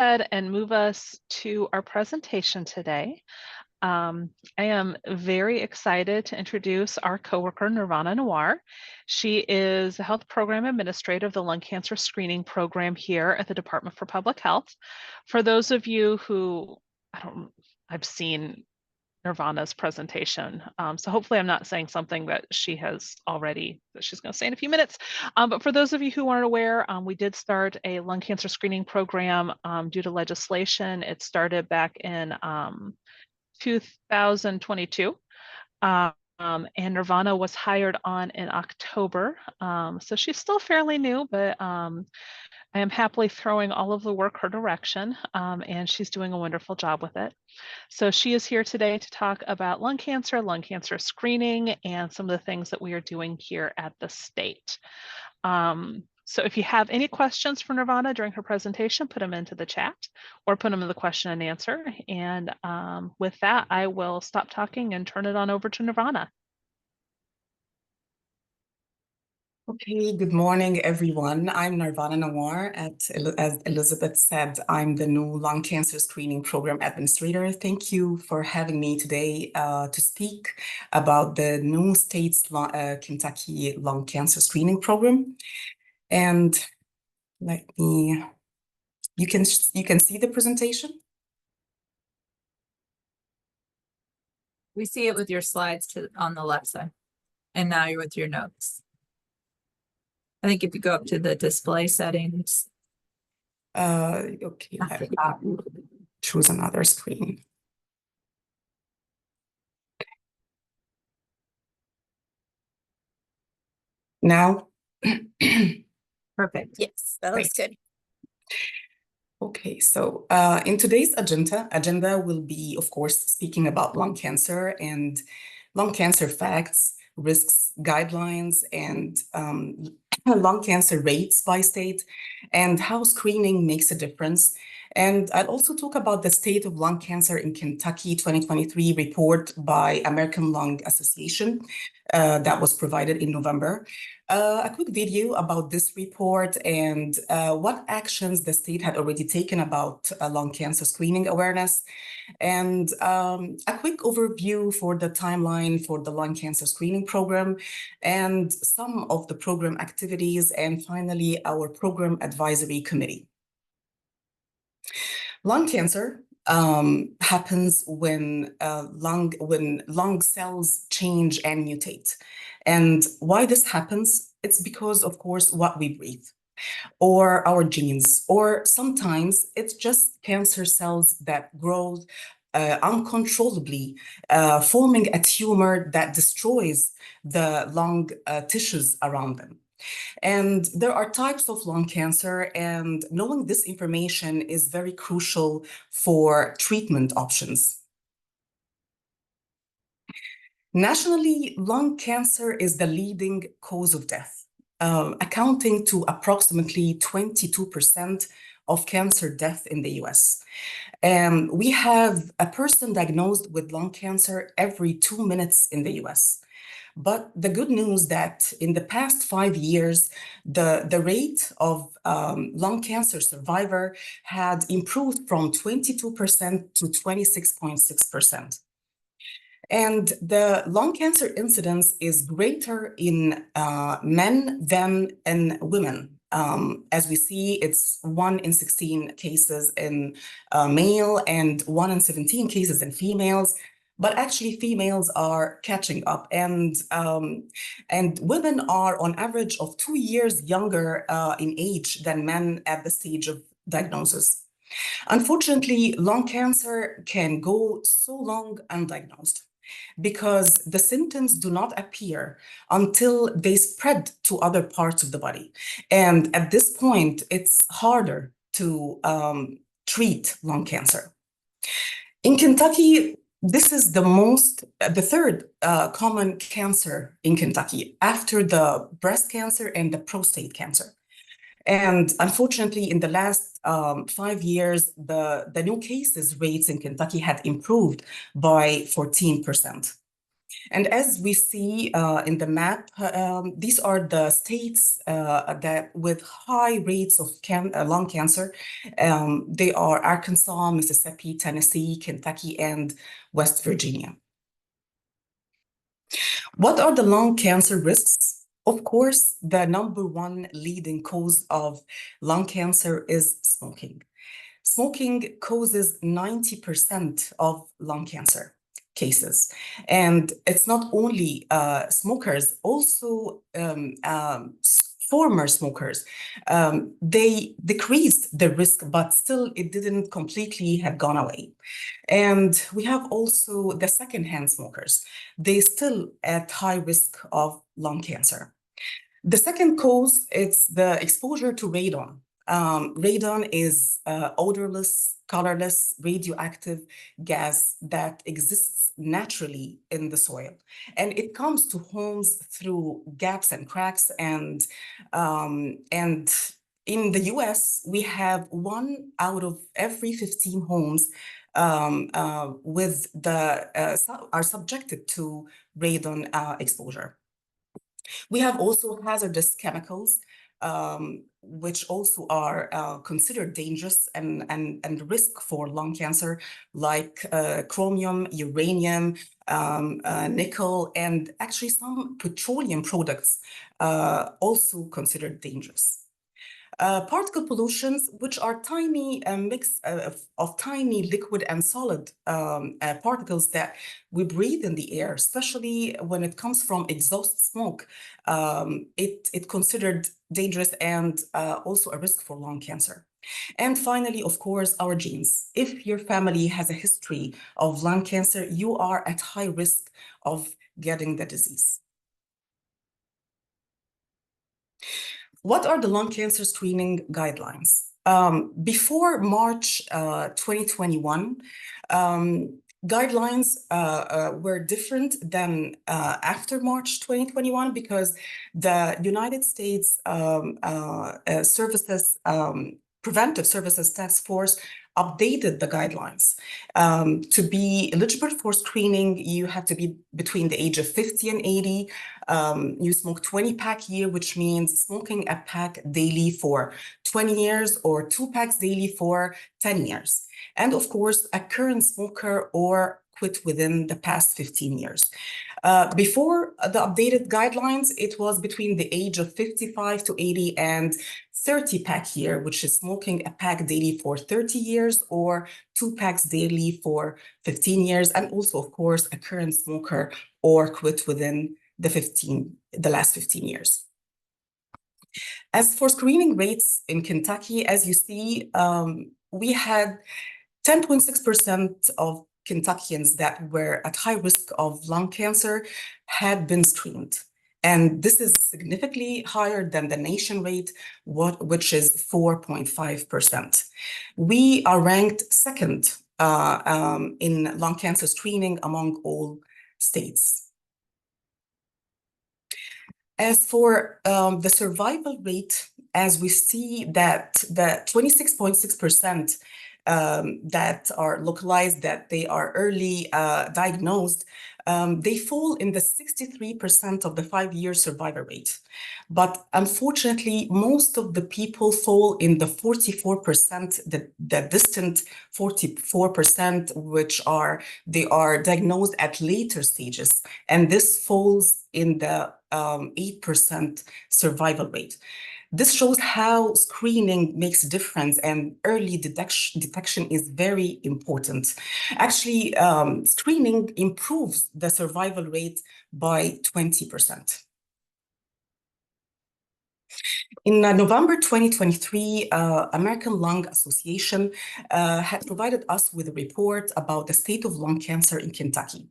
ahead and move us to our presentation today. I am very excited to introduce our coworker, Nirvana Nawar. She is the Health Program Administrator of the Lung Cancer Screening Program here at the Department for Public Health. For those of you who, I've seen Nirvana's presentation. So hopefully I'm not saying something that she has already, that she's going to say in a few minutes. But for those of you who aren't aware, we did start a lung cancer screening program due to legislation. It started back in 2022. And Nirvana was hired on in October. So she's still fairly new, but I am happily throwing all of the work her direction, and she's doing a wonderful job with it. So she is here today to talk about lung cancer screening, and some of the things that we are doing here at the state. So if you have any questions for Nirvana during her presentation, put them into the chat or put them in the question and answer. And with that, I will stop talking and turn it on over to Nirvana. Okay, good morning, everyone. I'm Nirvana Nawar. As Elizabeth said, I'm the new Lung Cancer Screening Program Administrator. Thank you for having me today to speak about the new state's Kentucky Lung Cancer Screening Program. And you can see the presentation? We see it with your slides on the left side. And now you're with your notes. I think if you go up to the display settings. Okay, choose another screen. Now? Perfect. Yes, that looks good. Okay, so in today's agenda will be, of course, speaking about lung cancer and lung cancer facts, risks, guidelines, and lung cancer rates by state, and how screening makes a difference. And I'll also talk about the state of lung cancer in Kentucky 2023 report by American Lung Association that was provided in November. A quick video about this report and what actions the state had already taken about lung cancer screening awareness, and a quick overview for the timeline for the lung cancer screening program and some of the program activities, and finally, our program advisory committee. Lung cancer happens when lung cells change and mutate. And why this happens, it's because, of course, what we breathe, or our genes, or sometimes it's just cancer cells that grow uncontrollably, forming a tumor that destroys the lung tissues around them. And there are types of lung cancer, and knowing this information is very crucial for treatment options. Nationally, lung cancer is the leading cause of death, accounting to approximately 22% of cancer death in the US. And we have a person diagnosed with lung cancer every 2 minutes in the US. But the good news that in the past 5 years, the rate of lung cancer survivor had improved from 22% to 26.6%. And the lung cancer incidence is greater in men than in women. As we see, it's 1 in 16 cases in male and 1 in 17 cases in females. But actually, females are catching up, and women are on average of 2 years younger in age than men at the stage of diagnosis. Unfortunately, lung cancer can go so long undiagnosed because the symptoms do not appear until they spread to other parts of the body. And at this point, it's harder to treat lung cancer. In Kentucky, this is the third common cancer in Kentucky after the breast cancer and the prostate cancer. And unfortunately, in the last 5 years, the new cases rates in Kentucky had improved by 14%. And as we see in the map, these are the states that with high rates of lung cancer. They are Arkansas, Mississippi, Tennessee, Kentucky, and West Virginia. What are the lung cancer risks? Of course, the number one leading cause of lung cancer is smoking. Smoking causes 90% of lung cancer cases. And it's not only smokers, also former smokers. They decreased the risk, but still it didn't completely have gone away. And we have also the secondhand smokers. They still at high risk of lung cancer. The second cause is the exposure to radon. Radon is odorless, colorless, radioactive gas that exists naturally in the soil. And it comes to homes through gaps and cracks. And in the US, we have 1 out of every 15 homes are subjected to radon exposure. We have also hazardous chemicals, which also are considered dangerous and risk for lung cancer, like chromium, uranium, nickel, and actually some petroleum products also considered dangerous. Particle pollutions, which are tiny mix of tiny liquid and solid particles that we breathe in the air, especially when it comes from exhaust smoke, it considered dangerous and also a risk for lung cancer. And finally, of course, our genes. If your family has a history of lung cancer, you are at high risk of getting the disease. What are the lung cancer screening guidelines? Before March 2021, guidelines were different than after March 2021 because the United States Preventive Services Task Force updated the guidelines. To be eligible for screening, you have to be between the age of 50 and 80. You smoke 20 pack a year, which means smoking a pack daily for 20 years or 2 packs daily for 10 years. And of course, a current smoker or quit within the past 15 years. Before the updated guidelines, it was between the age of 55 to 80 and 30 pack year, which is smoking a pack daily for 30 years or 2 packs daily for 15 years. And also, of course, a current smoker or quit within the last 15 years. As for screening rates in Kentucky, as you see, we had 10.6% of Kentuckians that were at high risk of lung cancer had been screened. And this is significantly higher than the nation rate, which is 4.5%. We are ranked second in lung cancer screening among all states. As for the survival rate, as we see that the 26.6% that are localized, that they are early diagnosed, they fall in the 63% of the 5-year survival rate. But unfortunately, most of the people fall in the 44%, the distant 44%, which they are diagnosed at later stages. And this falls in the 8% survival rate. This shows how screening makes a difference and early detection is very important. Actually, screening improves the survival rate by 20%. In November 2023, American Lung Association had provided us with a report about the state of lung cancer in Kentucky.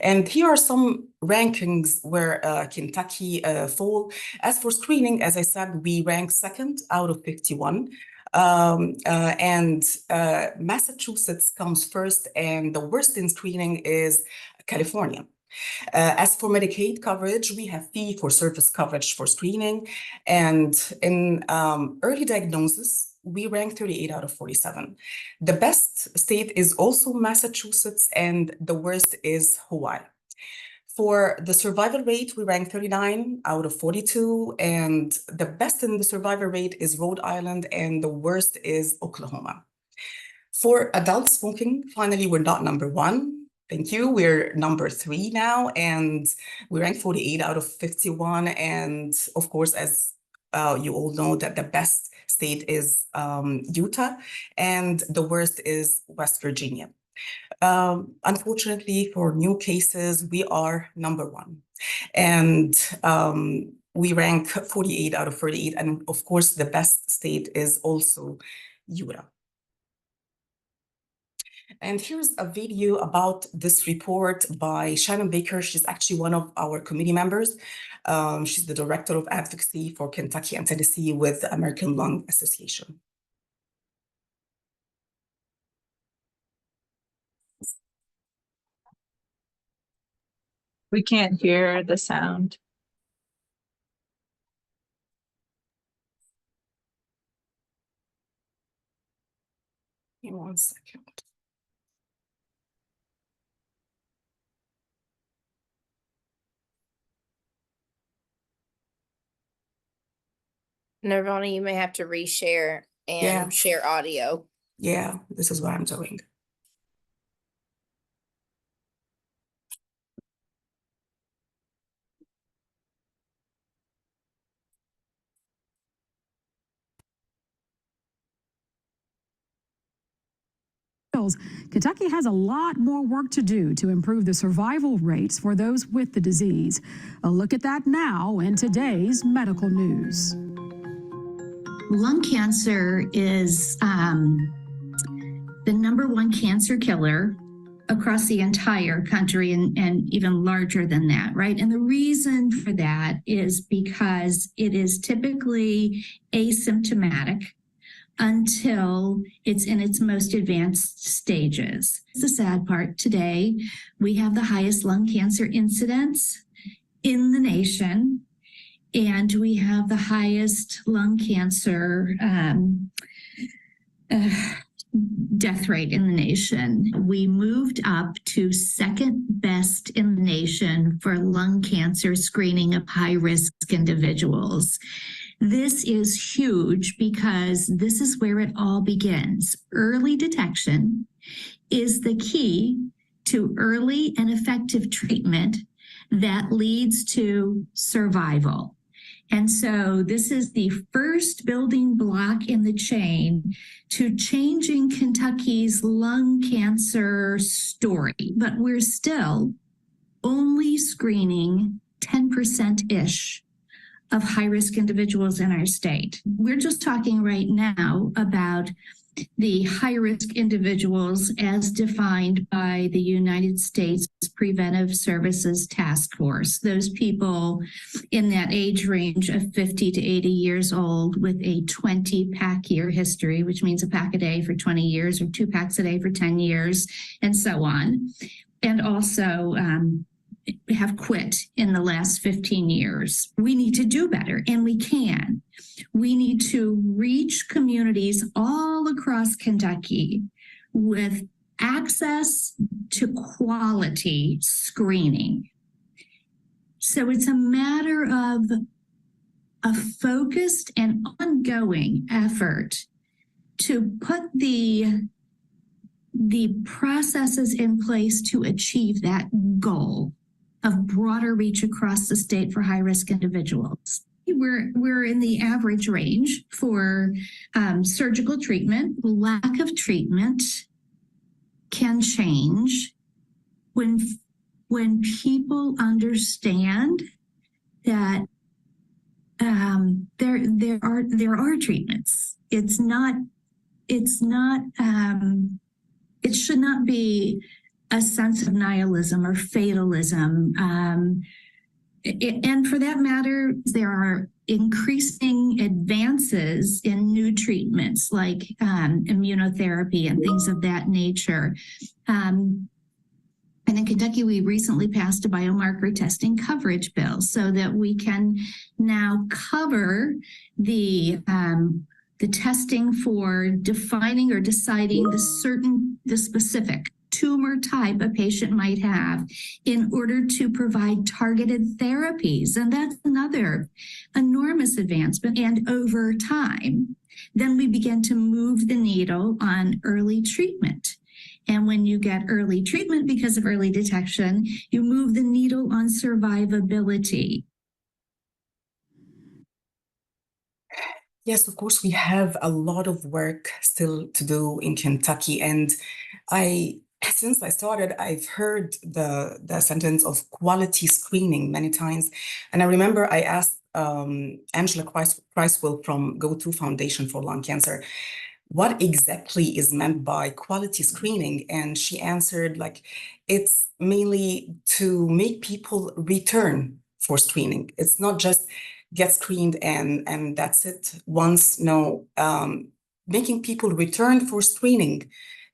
And here are some rankings where Kentucky fall. As for screening, as I said, we rank second out of 51. Massachusetts comes first, and the worst in screening is California. As for Medicaid coverage, we have fee-for-service coverage for screening. And in early diagnosis, we rank 38 out of 47. The best state is also Massachusetts, and the worst is Hawaii. For the survival rate, we rank 39 out of 42, and the best in the survival rate is Rhode Island, and the worst is Oklahoma. For adult smoking, finally, we're not number one. Thank you. We're number 3 now, and we rank 48 out of 51. And of course, as you all know, that the best state is Utah, and the worst is West Virginia. Unfortunately, for new cases, we are number 1. And we rank 48 out of 38. And of course, the best state is also Utah. And here's a video about this report by Shannon Baker. She's actually one of our committee members. She's the Director of Advocacy for Kentucky and Tennessee with the American Lung Association. We can't hear the sound. Give me 1 second. Nirvana, you may have to reshare and share audio. Yeah, this is what I'm doing. Kentucky has a lot more work to do to improve the survival rates for those with the disease. A look at that now in today's medical news. Lung cancer is the #1 cancer killer across the entire country and even larger than that, right? And the reason for that is because it is typically asymptomatic until it's in its most advanced stages. It's the sad part. Today, we have the highest lung cancer incidence in the nation, and we have the highest lung cancer death rate in the nation. We moved up to second best in the nation for lung cancer screening of high-risk individuals. This is huge because this is where it all begins. Early detection is the key to early and effective treatment that leads to survival. And so this is the first building block in the chain to changing Kentucky's lung cancer story. But we're still only screening 10%-ish of high-risk individuals in our state. We're just talking right now about the high-risk individuals as defined by the United States Preventive Services Task Force. Those people in that age range of 50 to 80 years old with a 20-pack year history, which means a pack a day for 20 years or 2 packs a day for 10 years, and so on. And also have quit in the last 15 years. We need to do better, and we can. We need to reach communities all across Kentucky with access to quality screening. So it's a matter of a focused and ongoing effort to put the processes in place to achieve that goal of broader reach across the state for high-risk individuals. We're in the average range for surgical treatment. Lack of treatment can change when people understand that there are treatments. It should not be a sense of nihilism or fatalism. And for that matter, there are increasing advances in new treatments like immunotherapy and things of that nature. And in Kentucky, we recently passed a biomarker testing coverage bill so that we can now cover the testing for defining or deciding the specific tumor type a patient might have in order to provide targeted therapies. And that's another enormous advancement. And over time, then we begin to move the needle on early treatment. And when you get early treatment because of early detection, you move the needle on survivability. Yes, of course, we have a lot of work still to do in Kentucky. And since I started, I've heard the sentence of quality screening many times. And I remember I asked Angela Christwell from Go-To Foundation for Lung Cancer, what exactly is meant by quality screening? And she answered, like, it's mainly to make people return for screening. It's not just get screened and that's it once. No, making people return for screening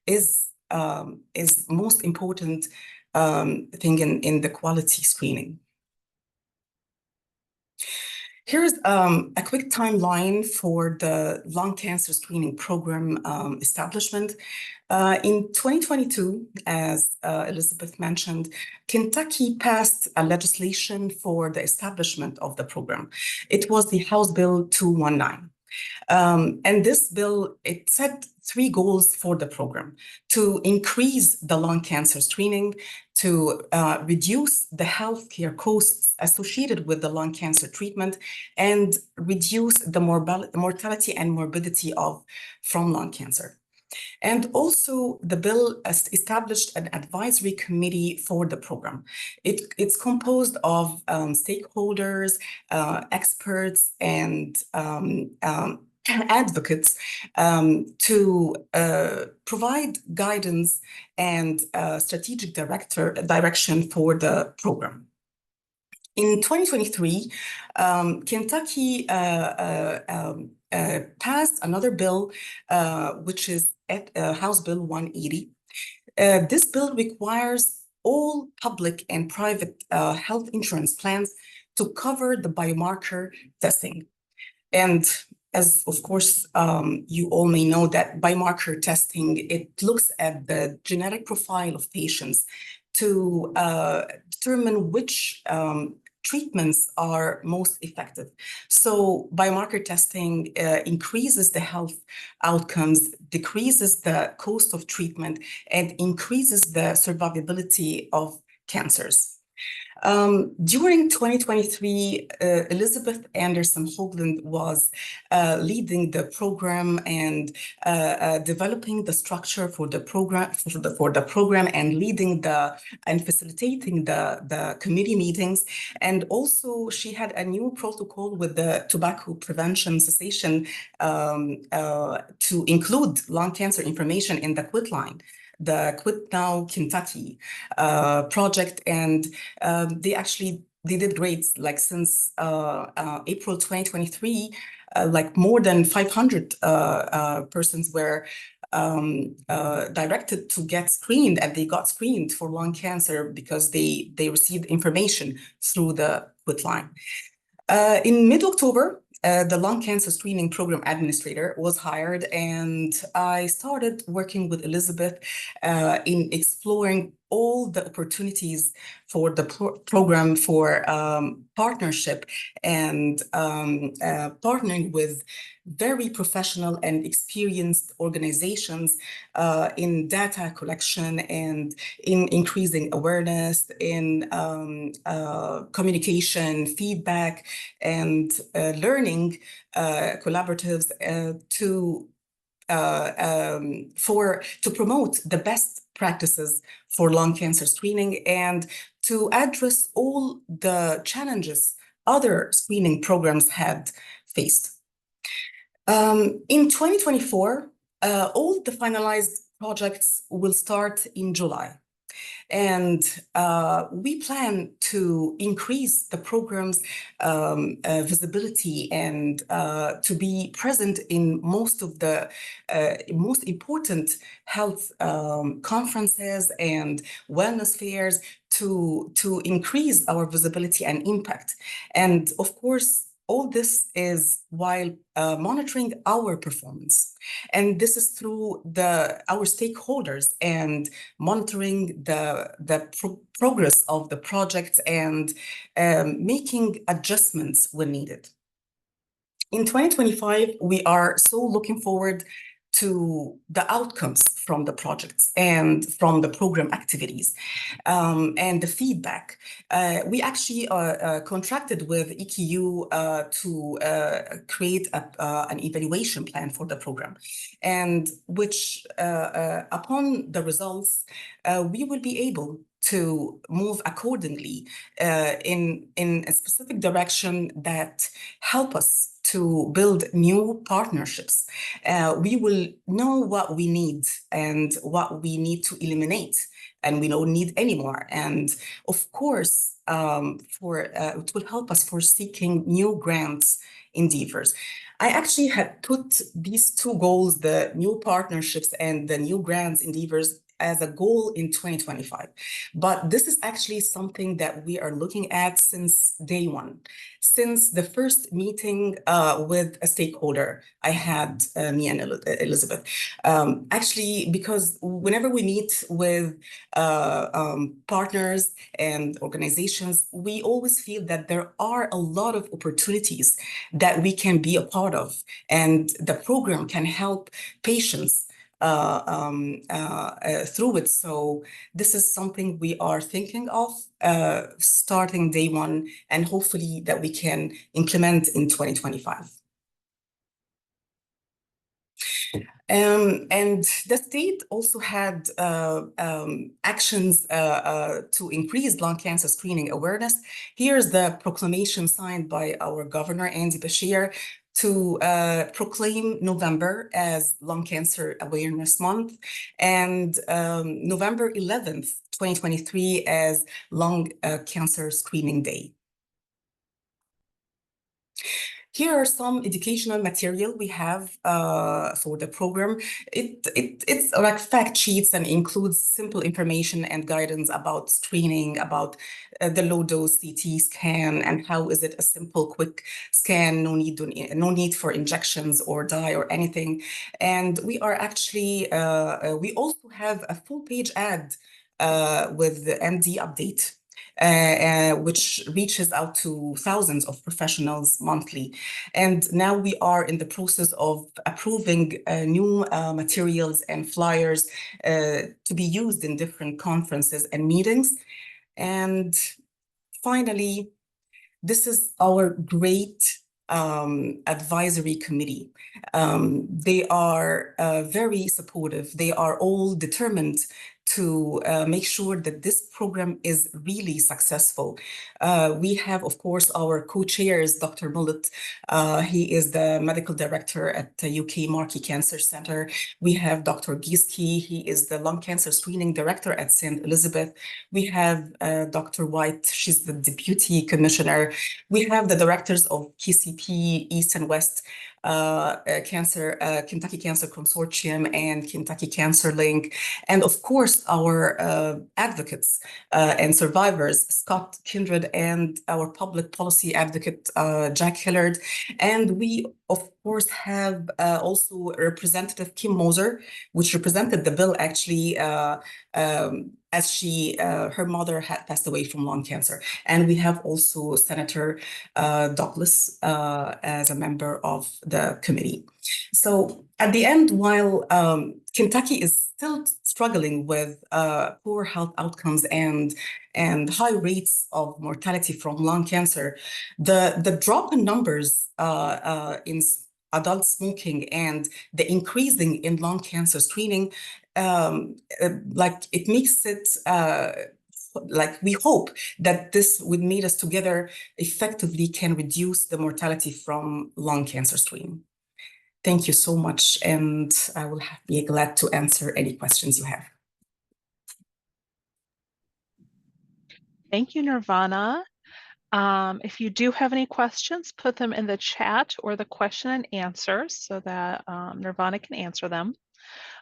is most important thing in the quality screening. Here's a quick timeline for the lung cancer screening program establishment. In 2022, as Elizabeth mentioned, Kentucky passed a legislation for the establishment of the program. It was the House Bill 219. And this bill, it set 3 goals for the program: to increase the lung cancer screening, to reduce the healthcare costs associated with the lung cancer treatment, and reduce the mortality and morbidity from lung cancer. And also, the bill established an advisory committee for the program. It's composed of stakeholders, experts, and advocates to provide guidance and strategic direction for the program. In 2023, Kentucky passed another bill, which is House Bill 180. This bill requires all public and private health insurance plans to cover the biomarker testing. And as of course, you all may know that biomarker testing, it looks at the genetic profile of patients to determine which treatments are most effective. So biomarker testing increases the health outcomes, decreases the cost of treatment, and increases the survivability of cancers. During 2023, Elizabeth Anderson Hoagland was leading the program and developing the structure for the program and leading and facilitating the committee meetings. And also, she had a new protocol with the tobacco prevention cessation to include lung cancer information in the quit line, the Quit Now Kentucky project. And they did great. Like since April 2023, like more than 500 persons were directed to get screened, and they got screened for lung cancer because they received information through the Quit line. In mid-October, the lung cancer screening program administrator was hired, and I started working with Elizabeth in exploring all the opportunities for the program for partnership and partnering with very professional and experienced organizations in data collection and in increasing awareness, in communication, feedback, and learning collaboratives to promote the best practices for lung cancer screening and to address all the challenges other screening programs had faced. In 2024, all the finalized projects will start in July. And we plan to increase the program's visibility and to be present in most of the most important health conferences and wellness fairs to increase our visibility and impact. And of course, all this is while monitoring our performance. And this is through our stakeholders and monitoring the progress of the projects and making adjustments when needed. In 2025, we are so looking forward to the outcomes from the projects and from the program activities and the feedback. We actually contracted with EQU to create an evaluation plan for the program, and which upon the results, we will be able to move accordingly in a specific direction that help us to build new partnerships. We will know what we need and what we need to eliminate, and we don't need anymore. And of course, it will help us for seeking new grants endeavors. I actually had put these two goals, the new partnerships and the new grants endeavors, as a goal in 2025. But this is actually something that we are looking at since day one. Since the first meeting with a stakeholder I had, me and Elizabeth, actually, because whenever we meet with partners and organizations, we always feel that there are a lot of opportunities that we can be a part of, and the program can help patients through it. So this is something we are thinking of starting day one, and hopefully that we can implement in 2025. And the state also had actions to increase lung cancer screening awareness. Here's the proclamation signed by our governor, Andy Bashir, to proclaim November as Lung Cancer Awareness Month, and November 11th, 2023 as Lung Cancer Screening Day. Here are some educational material we have for the program. It's like fact sheets and includes simple information and guidance about screening, about the low-dose CT scan, and how is it a simple, quick scan, no need for injections or dye or anything. And we are actually, we also have a full-page ad with the MD update. Which reaches out to thousands of professionals monthly. And now we are in the process of approving new materials and flyers to be used in different conferences and meetings. And finally, this is our great advisory committee. They are very supportive. They are all determined to make sure that this program is really successful. We have, of course, our co-chairs, Dr. Mullet. He is the medical director at the UK Markey Cancer Center. We have Dr. Gieske. He is the lung cancer screening director at St. Elizabeth. We have Dr. White. She's the deputy commissioner. We have the directors of KCP East and West Kentucky Cancer Consortium and Kentucky Cancer Link, and of course our advocates and survivors, Scott Kindred, and our public policy advocate, Jack Hillard. And we of course have also Representative Kim Moser, which represented the bill actually as her mother had passed away from lung cancer. And we have also Senator Douglas as a member of the committee. So at the end, while Kentucky is still struggling with poor health outcomes and high rates of mortality from lung cancer, the drop in numbers in adult smoking and the increasing in lung cancer screening, like it makes it like we hope that this would meet us together effectively can reduce the mortality from lung cancer screening. Thank you so much, and I will be glad to answer any questions you have. Thank you, Nirvana. If you do have any questions, put them in the chat or the question and answer so that Nirvana can answer them.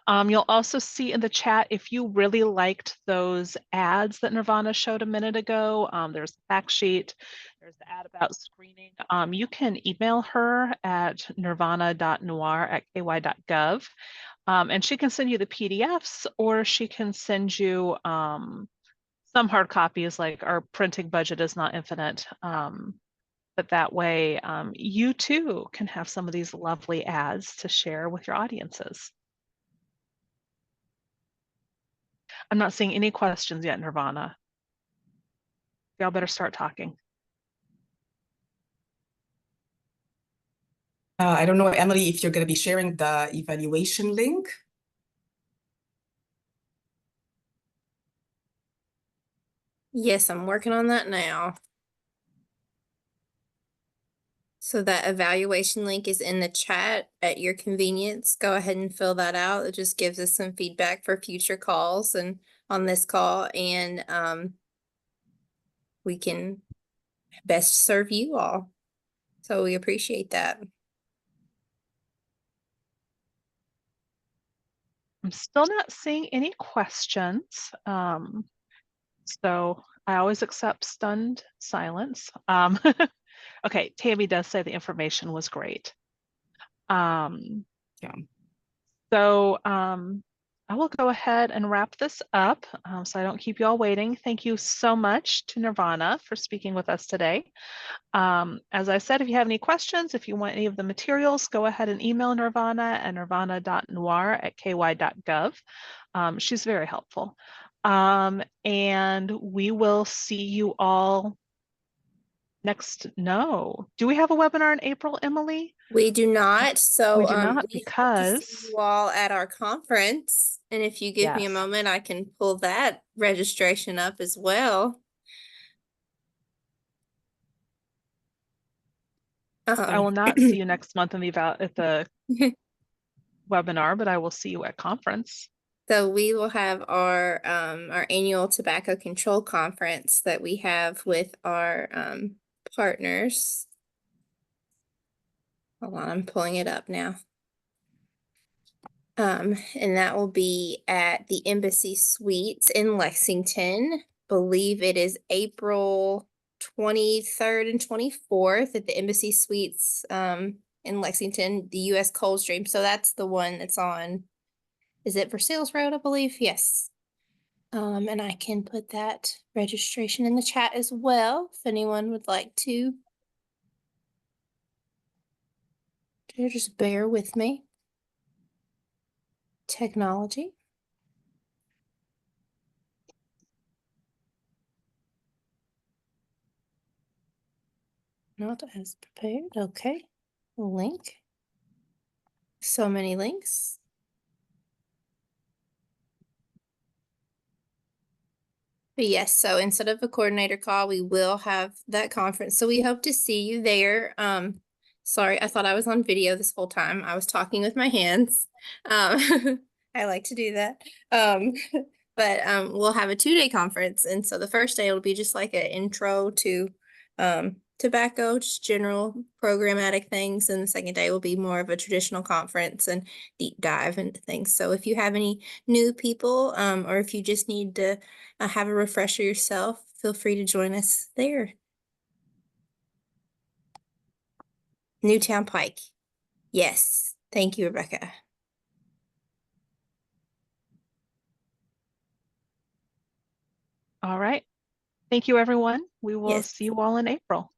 You'll also see in the chat, if you really liked those ads that Nirvana showed a minute ago, there's the fact sheet, there's the ad about screening. You can email her at nirvana.nawar@ky.gov, and she can send you the PDFs, or she can send you some hard copies. Like, our printing budget is not infinite. But that way, you too can have some of these lovely ads to share with your audiences. I'm not seeing any questions yet, Nirvana. Y'all better start talking. I don't know, Emily, if you're going to be sharing the evaluation link. Yes, I'm working on that now. So that evaluation link is in the chat at your convenience. Go ahead and fill that out. It just gives us some feedback for future calls and on this call, and we can best serve you all. So we appreciate that. I'm still not seeing any questions. So I always accept stunned silence. Okay, Tammy does say the information was great. Yeah. So I will go ahead and wrap this up, so I don't keep you all waiting. Thank you so much to Nirvana for speaking with us today. As I said, if you have any questions, if you want any of the materials, go ahead and email Nirvana at nirvana.nawar@ky.gov. She's very helpful. And we will see you all do we have a webinar in April, Emily? We do not. So We do not, we hope to because see you all at our conference. And if you give me a yes. moment, I can pull that registration up as well. I will not see you next month at the webinar, but I will see you at conference. So we will have our annual tobacco control conference that we have with our partners. Hold on, I'm pulling it up now. And that will be at the Embassy Suites in Lexington. Believe it is April 23rd and 24th at the Embassy Suites in Lexington, the US Coldstream. So that's the one that's on, is it Versailles Road, I believe? Yes. And I can put that registration in the chat as well if anyone would like to. Just bear with me. Technology. Not as prepared. Okay. Link. So many links. But yes, so instead of a coordinator call, we will have that conference. So we hope to see you there. Sorry, I thought I was on video this whole time. I was talking with my hands. I like to do that. But we'll have a 2-day conference. And so the first day will be just like an intro to tobacco, just general programmatic things. And the second day will be more of a traditional conference and deep dive into things. So if you have any new people, or if you just need to have a refresher yourself, feel free to join us there. Newtown Pike. Yes. Thank you, Rebecca. All right. Thank you, everyone. We will Yes. see you all in April.